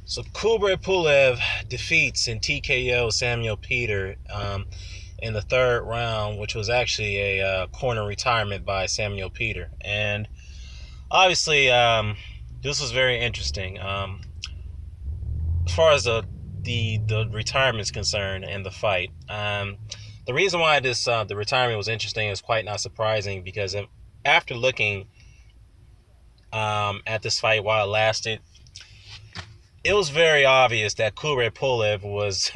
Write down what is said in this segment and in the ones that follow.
So Kubrat Pulev defeats in TKO Samuel Peter in the third round, which was actually a corner retirement by Samuel Peter. And obviously, this was very interesting. As far as the retirement is concerned and the fight, the reason why the retirement was interesting is quite not surprising because after looking at this fight while it lasted, it was very obvious that Kubrat Pulev was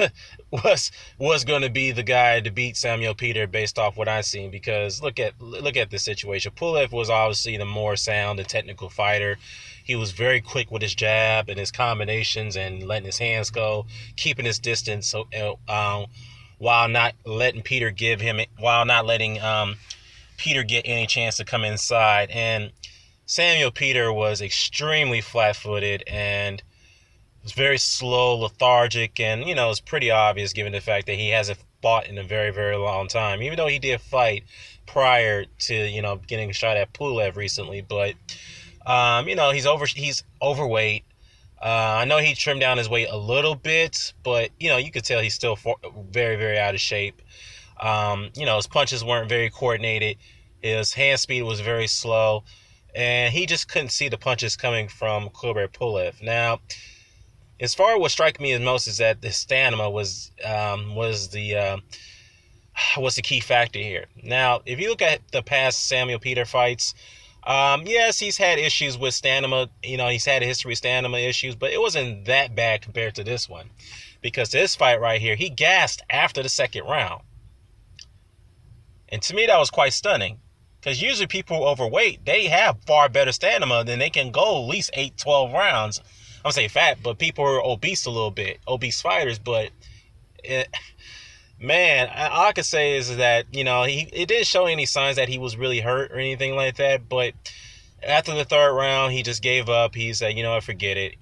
was going to be the guy to beat Samuel Peter based off what I've seen. Because look at the situation. Pulev was obviously the more sound and technical fighter. He was very quick with his jab and his combinations and letting his hands go, keeping his distance. So while not letting Peter get any chance to come inside. And Samuel Peter was extremely flat-footed and was very slow, lethargic, and it's pretty obvious given the fact that he hasn't fought in a very, very long time. Even though he did fight prior to getting a shot at Pulev recently, but he's overweight. I know he trimmed down his weight a little bit, but you could tell he's still very, very out of shape. His punches weren't very coordinated. His hand speed was very slow, and he just couldn't see the punches coming from Kubrat Pulev. Now, as far as what struck me as most is that the stamina was the key factor here. Now, if you look at the past Samuel Peter fights, yes, he's had issues with stamina. He's had a history of stamina issues, but it wasn't that bad compared to this one. Because this fight right here, he gassed after the second round. And to me, that was quite stunning. Because usually people overweight, they have far better stamina than they can go at least 8, 12 rounds. I'm gonna say fat, but people are obese a little bit, obese fighters. But man, all I could say is that it didn't show any signs that he was really hurt or anything like that. But after the third round, he just gave up. He said, forget it.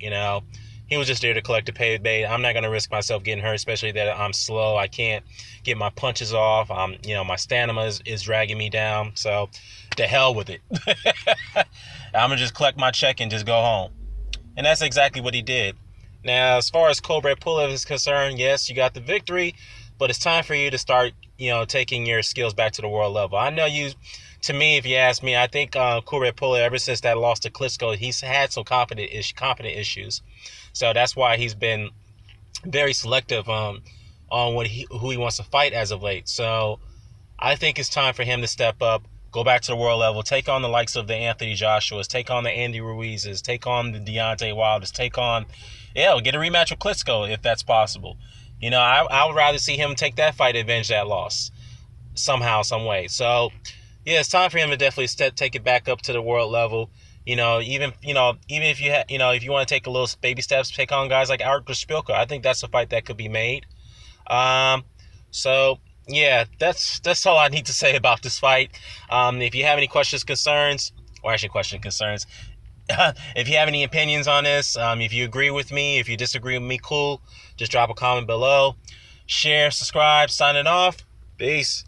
He was just there to collect the payday. I'm not gonna risk myself getting hurt, especially that I'm slow. I can't get my punches off. My stamina is dragging me down. So, to hell with it. I'm gonna just collect my check and just go home. And that's exactly what he did. Now, as far as Kubrat Pulev is concerned, yes, you got the victory, but it's time for you to start, taking your skills back to the world level. I know to me, if you ask me, I think Kubrat Pulev, ever since that loss to Klitschko, he's had some confident issues. So that's why he's been very selective on who he wants to fight as of late. So I think it's time for him to step up, go back to the world level, take on the likes of the Anthony Joshuas, take on the Andy Ruizes, take on the Deontay Wilders, get a rematch with Klitschko if that's possible. I would rather see him take that fight, avenge that loss somehow, some way. So, yeah, it's time for him to definitely take it back up to the world level. Even if if you want to take a little baby steps, take on guys like Artur Szpilka. I think that's a fight that could be made. So yeah, that's all I need to say about this fight. If you have any questions, concerns, if you have any opinions on this, if you agree with me, if you disagree with me, cool. Just drop a comment below. Share, subscribe, signing off. Peace.